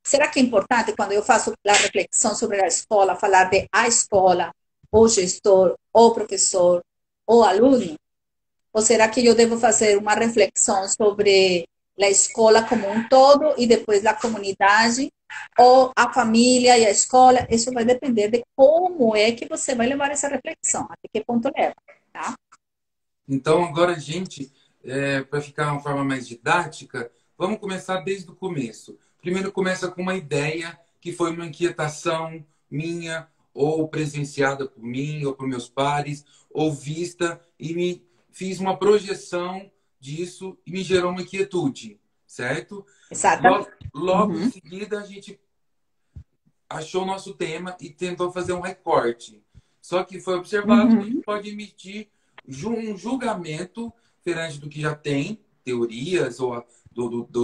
Será que é importante, quando eu faço a reflexão sobre a escola, falar de a escola, ou gestor, ou professor, ou aluno? Ou será que eu devo fazer uma reflexão sobre a escola como um todo e depois a comunidade, ou a família e a escola? Isso vai depender de como é que você vai levar essa reflexão, até que ponto leva, tá? Então, agora, gente, para ficar uma forma mais didática, vamos começar desde o começo. Primeiro, começa com uma ideia que foi uma inquietação minha, ou presenciada por mim, ou por meus pares, ou vista, e me fiz uma projeção disso e me gerou uma inquietude, certo? Exatamente. Logo em seguida, a gente achou o nosso tema e tentou fazer um recorte. Só que foi observado que a gente pode emitir um julgamento perante do que já tem, teorias ou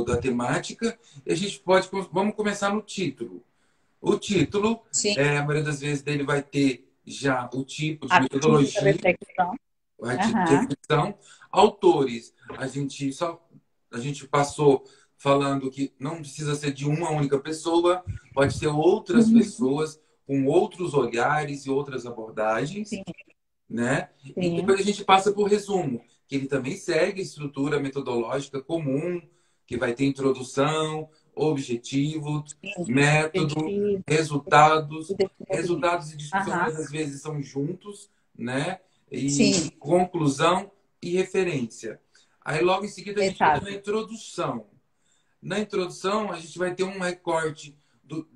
da temática, e a gente pode... Vamos começar no título. O título, a maioria das vezes dele vai ter já o tipo de metodologia, de reflexão. o artigo de reflexão. Autores, a gente passou falando que não precisa ser de uma única pessoa, pode ser outras pessoas com outros olhares e outras abordagens, Sim. né? Sim. E depois a gente passa por resumo, que ele também segue a estrutura metodológica comum, que vai ter introdução, objetivo, método, resultados. Resultados e discussão, às vezes, são juntos, né? E conclusão e referência. Aí, logo em seguida, a gente vai na introdução. Na introdução, a gente vai ter um recorte do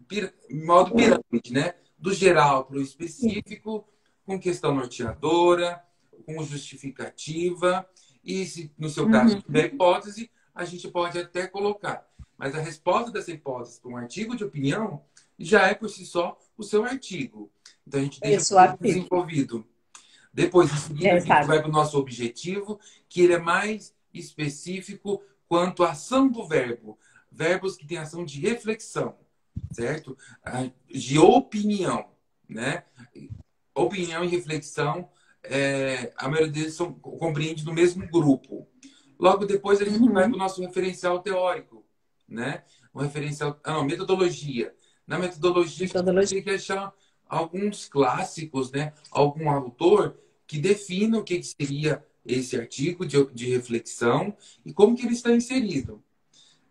modo pirâmide, né? Do geral para o específico, com questão norteadora, com justificativa, e se no seu caso tiver hipótese, a gente pode até colocar. Mas a resposta dessa hipótese para um artigo de opinião já é por si só o seu artigo. Então a gente deixa desenvolvido. Depois, em seguida, a gente vai para o nosso objetivo, que ele é mais específico quanto à ação do verbo. Verbos que têm ação de reflexão, certo? De opinião, né? Opinião e reflexão, a maioria deles compreende no mesmo grupo. Logo depois a gente vai para o nosso referencial teórico, né? O referencial, metodologia. Na metodologia, a gente tem que achar alguns clássicos, né? Algum autor que defina o que seria esse artigo de reflexão e como que ele está inserido.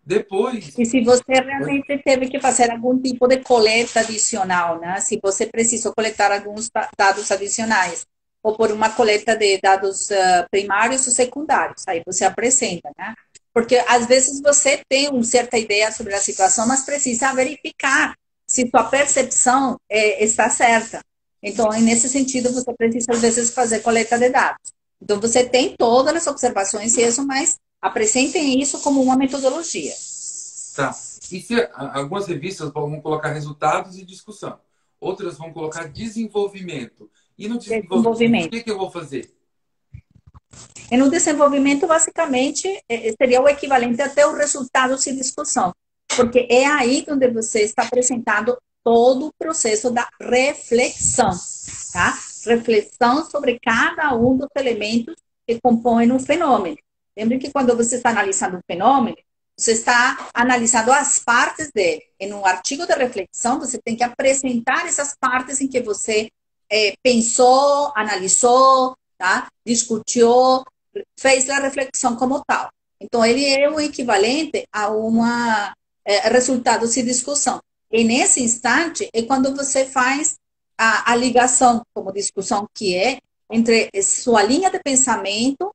Depois, E se você realmente teve que fazer algum tipo de coleta adicional, né? Se você precisou coletar alguns dados adicionais, ou por uma coleta de dados primários ou secundários, aí você apresenta, né? Porque às vezes você tem uma certa ideia sobre a situação, mas precisa verificar se sua percepção está certa. Então, nesse sentido, você precisa às vezes fazer coleta de dados. Então, você tem todas as observações e isso, mas apresentem isso como uma metodologia. tá. E se algumas revistas vão colocar resultados e discussão, outras vão colocar desenvolvimento. E no desenvolvimento, o Desenvolvimento. que que eu vou fazer? E no desenvolvimento, basicamente, seria o equivalente até o resultado de discussão, porque é aí onde você está apresentando todo o processo da reflexão, tá? Reflexão sobre cada um dos elementos que compõem um fenômeno. Lembre que quando você está analisando um fenômeno, você está analisando as partes dele. Em um artigo de reflexão, você tem que apresentar essas partes em que você pensou, analisou, tá? Discutiu, fez a reflexão como tal. Então, ele é o equivalente a uma resultado de discussão. E nesse instante é quando você faz a ligação, como discussão que é, entre sua linha de pensamento,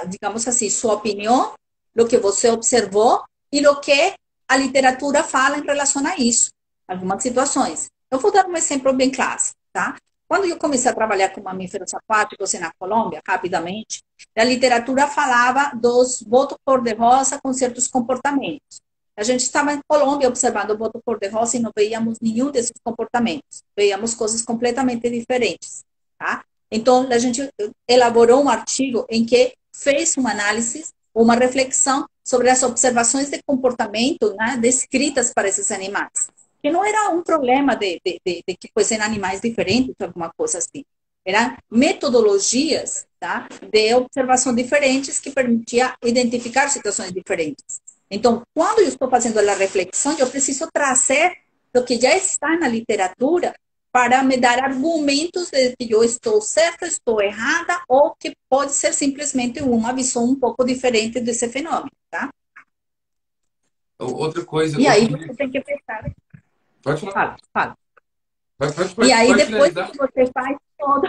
digamos assim, sua opinião, o que você observou e o que a literatura fala em relação a isso, algumas situações. Eu vou dar um exemplo bem clássico, tá? Quando eu comecei a trabalhar com mamíferos aquáticos na Colômbia, rapidamente, a literatura falava dos botos cor-de-rosa com certos comportamentos. A gente estava em Colômbia observando o boto cor-de-rosa e não veíamos nenhum desses comportamentos. Veíamos coisas completamente diferentes, tá? Então, a gente elaborou um artigo em que fez uma análise, uma reflexão sobre as observações de comportamento, né, descritas para esses animais. Que não era um problema de que fossem animais diferentes, alguma coisa assim. Eram metodologias, tá, de observação diferentes que permitia identificar situações diferentes. Então, quando eu estou fazendo a reflexão, eu preciso trazer o que já está na literatura para me dar argumentos de que eu estou certa, estou errada, ou que pode ser simplesmente uma visão um pouco diferente desse fenômeno, tá? Outra coisa, E aí você tem que pensar. pode falar. Fala, fala. E Pode, aí, pode depois finalizar. que você faz todo,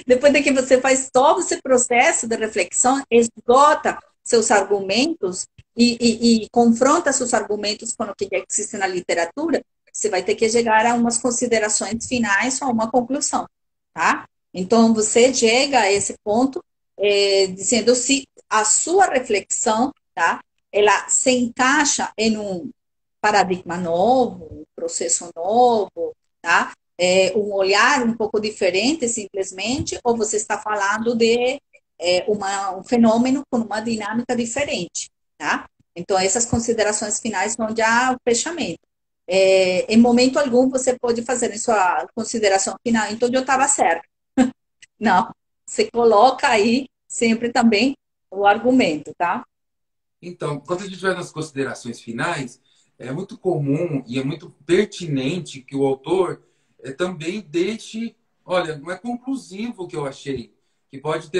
depois de que você faz todo esse processo de reflexão, esgota seus argumentos e confronta seus argumentos com o que já existe na literatura, você vai ter que chegar a umas considerações finais ou a uma conclusão, tá? Então, você chega a esse ponto dizendo se a sua reflexão, tá? Ela se encaixa em um paradigma novo, um processo novo, tá? Um olhar um pouco diferente, simplesmente, ou você está falando de um fenômeno com uma dinâmica diferente, tá? Então, essas considerações finais vão já ao fechamento. Em momento algum, você pode fazer em sua consideração final, então eu estava certo. Não, você coloca aí sempre também o argumento, tá? Então, quando a gente vai nas considerações finais, é muito comum e é muito pertinente que o autor também deixe, olha, não é conclusivo o que eu achei, que pode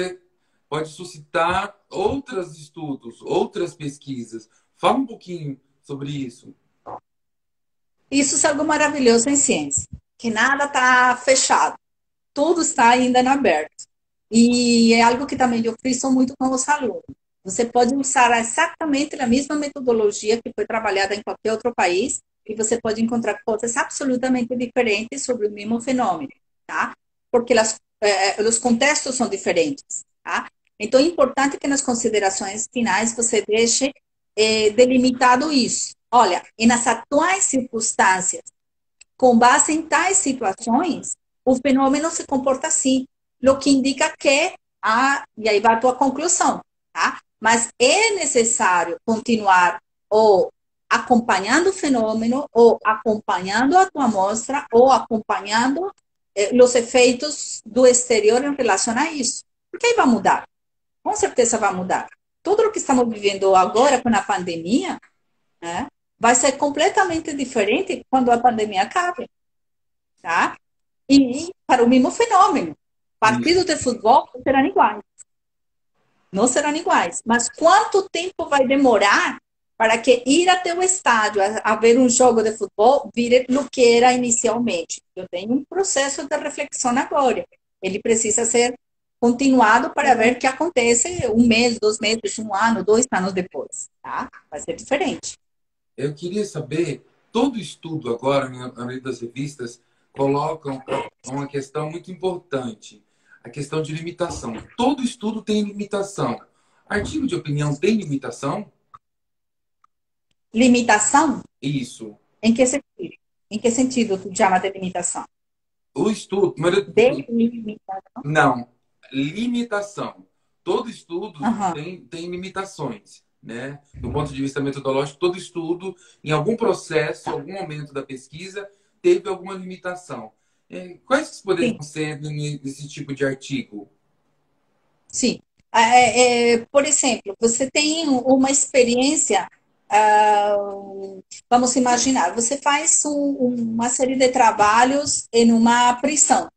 suscitar outros estudos, outras pesquisas. Fala um pouquinho sobre isso. Isso é algo maravilhoso em ciência, que nada está fechado, tudo está ainda em aberto. E é algo que também eu friso muito com os alunos. Você pode usar exatamente a mesma metodologia que foi trabalhada em qualquer outro país e você pode encontrar coisas absolutamente diferentes sobre o mesmo fenômeno, tá? Porque os contextos são diferentes, tá? Então, é importante que nas considerações finais você deixe delimitado isso. Olha, e nas atuais circunstâncias, com base em tais situações, o fenômeno se comporta assim, o que indica que, e aí vai a tua conclusão, tá? Mas é necessário continuar ou acompanhando o fenômeno, ou acompanhando a tua amostra, ou acompanhando os efeitos do exterior em relação a isso. Porque aí vai mudar, com certeza vai mudar. Tudo o que estamos vivendo agora com a pandemia, né, vai ser completamente diferente quando a pandemia acabe, tá? E para o mesmo fenômeno. Isso. Partidos de futebol não serão iguais. Não serão iguais. Mas quanto tempo vai demorar para que ir até o estádio a ver um jogo de futebol vire o que era inicialmente. Eu tenho um processo de reflexão agora. Ele precisa ser continuado para ver o que acontece um mês, 2 meses, um ano, 2 anos depois. Tá? Vai ser diferente. Eu queria saber, todo estudo agora, na maioria das revistas, colocam uma questão muito importante, a questão de limitação. Todo estudo tem limitação. Artigo de opinião tem limitação? Limitação? Isso. Em que sentido? Em que sentido tu chama de limitação? O estudo, Delimitação? não, limitação. Todo estudo Uhum. tem limitações, né? Do ponto de vista metodológico, todo estudo, em algum processo, em algum momento da pesquisa, teve alguma limitação. Quais que poderiam Sim, ser nesse tipo de artigo? sim. Por exemplo, você tem uma experiência, vamos imaginar, você faz uma série de trabalhos em uma prisão,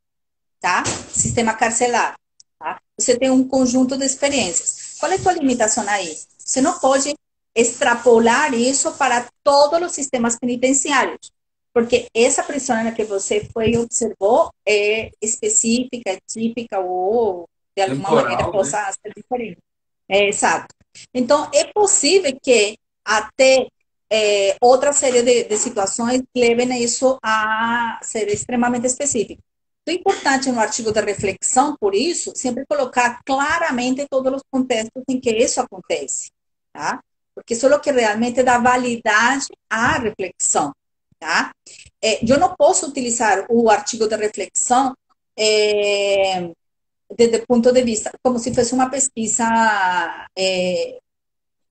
tá? Sistema carcerário, tá? Você tem um conjunto de experiências. Qual é a tua limitação aí? Você não pode extrapolar isso para todos os sistemas penitenciários, porque essa prisão na que você foi e observou é específica, é típica ou de alguma maneira Temporal, né? possa ser diferente. Exato. Então, é possível que até outra série de situações levem isso a ser extremamente específico. O importante no artigo de reflexão, por isso, sempre colocar claramente todos os contextos em que isso acontece, tá? Porque isso é o que realmente dá validade à reflexão, tá? Eu não posso utilizar o artigo de reflexão desde o ponto de vista como se fosse uma pesquisa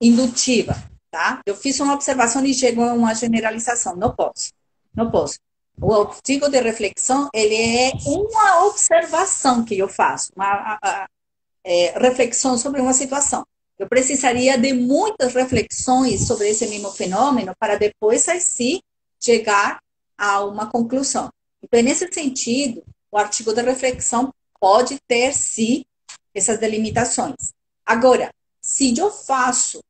indutiva, tá? Eu fiz uma observação e chego a uma generalização. Não posso, não posso. O artigo de reflexão, ele é uma observação que eu faço, uma reflexão sobre uma situação. Eu precisaria de muitas reflexões sobre esse mesmo fenômeno para depois, assim, chegar a uma conclusão. Então, nesse sentido, o artigo de reflexão pode ter, sim, essas delimitações. Agora, se eu faço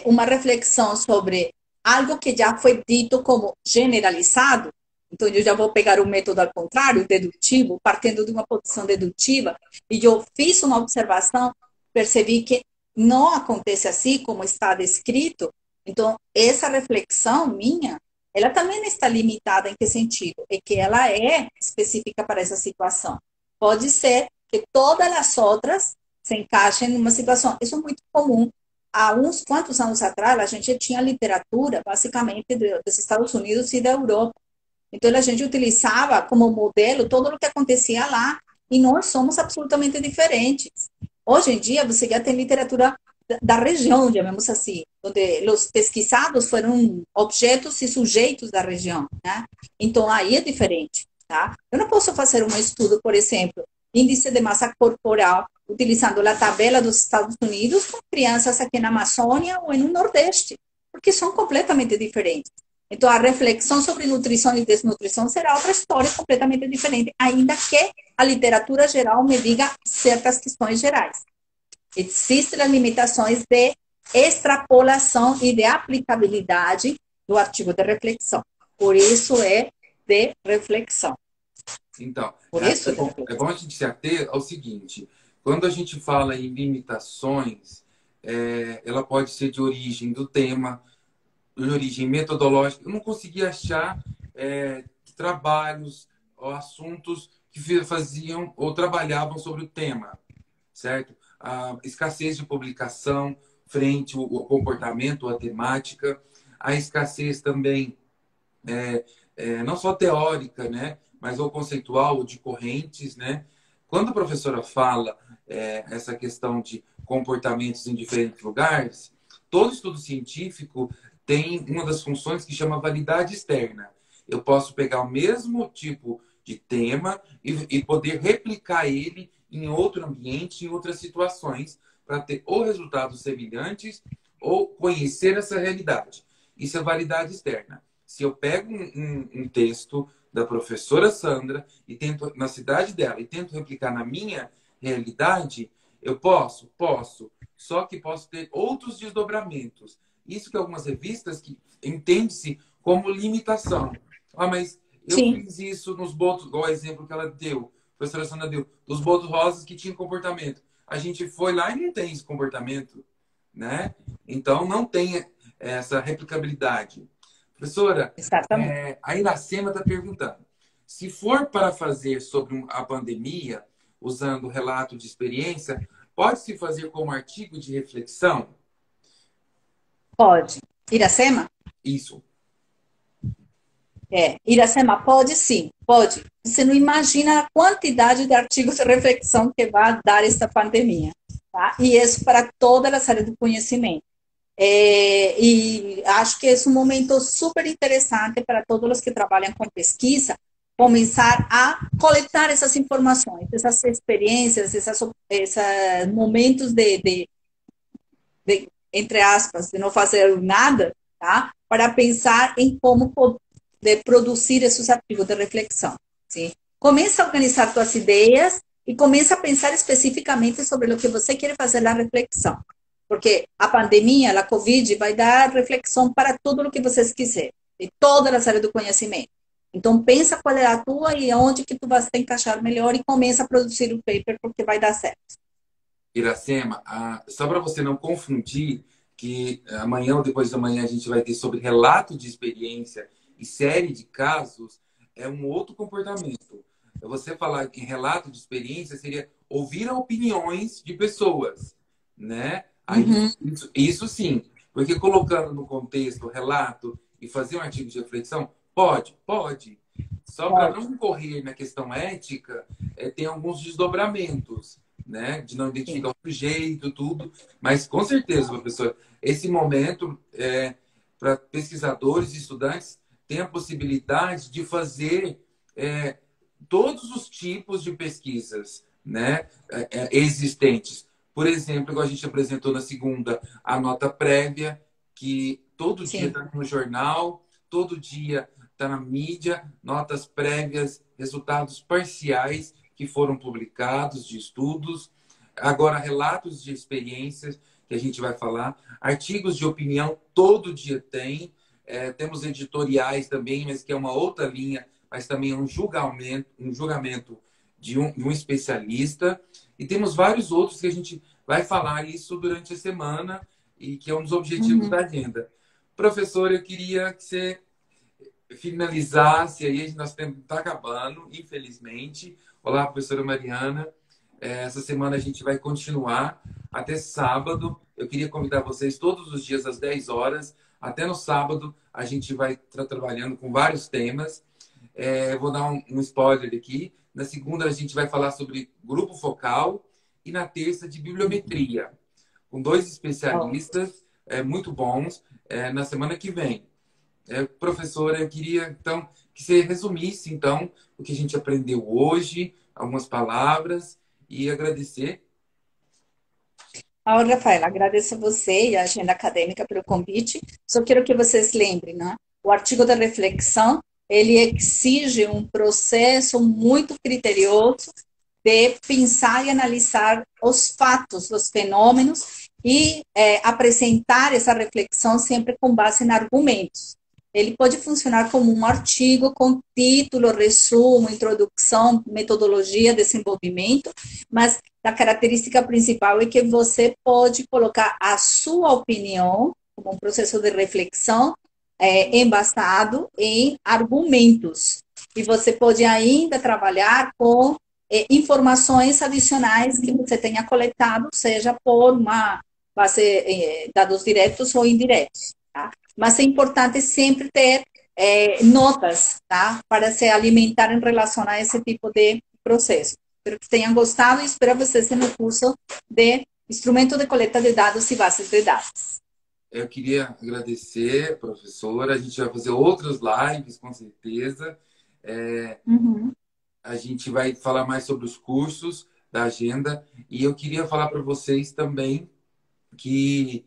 uma reflexão sobre algo que já foi dito como generalizado, então eu já vou pegar o método ao contrário, dedutivo, partindo de uma posição dedutiva, e eu fiz uma observação, percebi que não acontece assim como está descrito, então essa reflexão minha, ela também está limitada em que sentido? É que ela é específica para essa situação. Pode ser que todas as outras se encaixem numa situação. Isso é muito comum. Há uns quantos anos atrás, a gente tinha literatura, basicamente, dos Estados Unidos e da Europa. Então, a gente utilizava como modelo todo o que acontecia lá, e nós somos absolutamente diferentes. Hoje em dia, você já tem literatura da região, chamemos assim, onde os pesquisados foram objetos e sujeitos da região, né? Então, aí é diferente, tá? Eu não posso fazer um estudo, por exemplo, índice de massa corporal, utilizando a tabela dos Estados Unidos com crianças aqui na Amazônia ou no Nordeste, porque são completamente diferentes. Então, a reflexão sobre nutrição e desnutrição será outra história completamente diferente, ainda que a literatura geral me diga certas questões gerais. Existem as limitações de extrapolação e de aplicabilidade do artigo de reflexão. Por isso é de reflexão. Então, Por isso é de é reflexão. bom a gente se ater ao seguinte: quando a gente fala em limitações, ela pode ser de origem do tema, de origem metodológica. Eu não consegui achar trabalhos ou assuntos que faziam ou trabalhavam sobre o tema, certo? A escassez de publicação frente ao comportamento, à temática, a escassez também não só teórica, né, mas ou conceitual, ou de correntes, né? Quando a professora fala essa questão de comportamentos em diferentes lugares, todo estudo científico tem uma das funções que chama validade externa. Eu posso pegar o mesmo tipo de tema e poder replicar ele em outro ambiente, em outras situações, para ter ou resultados semelhantes ou conhecer essa realidade. Isso é validade externa. Se eu pego um texto da professora Sandra e tento na cidade dela e tento replicar na minha realidade, eu posso, só que posso ter outros desdobramentos. Isso que algumas revistas que entende-se como limitação. Ah, mas eu Sim, fiz isso nos botos, igual o exemplo que ela deu, a professora Sandra deu, dos botos rosas que tinham comportamento. A gente foi lá e não tem esse comportamento, né? Então, não tem essa replicabilidade. Professora, exatamente. a Iracema está perguntando, se for para fazer sobre a pandemia, usando relato de experiência, pode-se fazer como artigo de reflexão? Pode. Iracema? Isso. Iracema, pode sim, pode. Você não imagina a quantidade de artigos de reflexão que vai dar esta pandemia, tá? E isso para toda a área do conhecimento. E acho que é um momento super interessante para todos os que trabalham com pesquisa começar a coletar essas informações, essas experiências, esses momentos entre aspas, de não fazer nada, tá? Para pensar em como poder produzir esses artigos de reflexão. Sim? Começa a organizar suas ideias e começa a pensar especificamente sobre o que você quer fazer na reflexão. Porque a pandemia, a Covid, vai dar reflexão para tudo o que vocês quiserem, de todas as áreas do conhecimento. Então, pensa qual é a tua e onde que tu vai se encaixar melhor e começa a produzir o paper porque vai dar certo. Iracema, só para você não confundir que amanhã ou depois da manhã a gente vai ter sobre relato de experiência e série de casos, é um outro comportamento. Você falar em relato de experiência seria ouvir opiniões de pessoas, né? Aí, Uhum, isso sim, porque colocando no contexto relato e fazer um artigo de reflexão, pode, pode. Só para pode. não incorrer na questão ética, tem alguns desdobramentos, né? De não Sim. identificar o sujeito, tudo. Mas, com certeza, professor, esse momento, para pesquisadores e estudantes, tem a possibilidade de fazer todos os tipos de pesquisas, né? Existentes. Por exemplo, igual a gente apresentou na segunda, a nota prévia, que todo dia Sim. está no jornal, todo dia está na mídia, notas prévias, resultados parciais que foram publicados de estudos, agora relatos de experiências que a gente vai falar, artigos de opinião todo dia tem, temos editoriais também, mas que é uma outra linha, mas também é um julgamento de um especialista, e temos vários outros que a gente vai falar isso durante a semana e que é um dos objetivos Uhum. da agenda. Professor, eu queria que você finalizasse aí, nosso tempo está acabando, infelizmente. Olá, professora Mariana. Essa semana a gente vai continuar até sábado. Eu queria convidar vocês todos os dias às 10 horas. Até no sábado a gente vai estar trabalhando com vários temas. Eu vou dar um spoiler aqui. Na segunda a gente vai falar sobre grupo focal e na terça de bibliometria, com dois Ó, especialistas muito bons na semana que vem. Professora, eu queria então que você resumisse então o que a gente aprendeu hoje, algumas palavras e agradecer. Rafaela, agradeço a você e a agenda acadêmica pelo convite. Só quero que vocês lembrem, né? O artigo da reflexão, ele exige um processo muito criterioso de pensar e analisar os fatos, os fenômenos e apresentar essa reflexão sempre com base em argumentos. Ele pode funcionar como um artigo com título, resumo, introdução, metodologia, desenvolvimento, mas a característica principal é que você pode colocar a sua opinião como um processo de reflexão embasado em argumentos. E você pode ainda trabalhar com informações adicionais que você tenha coletado, seja por uma base dados diretos ou indiretos. Tá? Mas é importante sempre ter notas, tá? Para se alimentar em relação a esse tipo de processo. Espero que tenham gostado e espero vocês no curso de Instrumento de Coleta de Dados e Bases de Dados. Eu queria agradecer, professora. A gente vai fazer outras lives, com certeza. É, Uhum. a gente vai falar mais sobre os cursos da agenda. E eu queria falar para vocês também que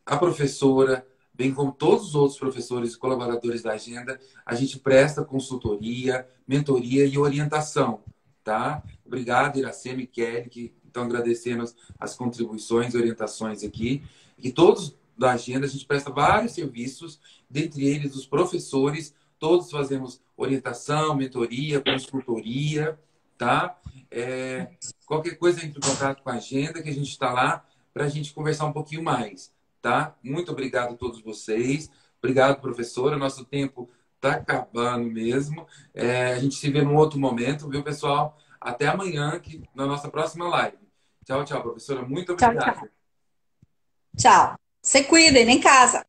a professora, bem como todos os outros professores e colaboradores da agenda, a gente presta consultoria, mentoria e orientação, tá? Obrigado, Iracema e Kelly, que Então, agradecendo as contribuições, orientações aqui. E todos da agenda, a gente presta vários serviços, dentre eles os professores, todos fazemos orientação, mentoria, consultoria, tá? Qualquer coisa, entre em contato com a agenda, que a gente está lá para a gente conversar um pouquinho mais, tá? Muito obrigado a todos vocês. Obrigado, professora. Nosso tempo está acabando mesmo. A gente se vê num outro momento, viu, pessoal? Até amanhã, na nossa próxima live. Tchau, tchau, professora. Muito Tchau, tchau. obrigado. Tchau. Se cuidem em casa.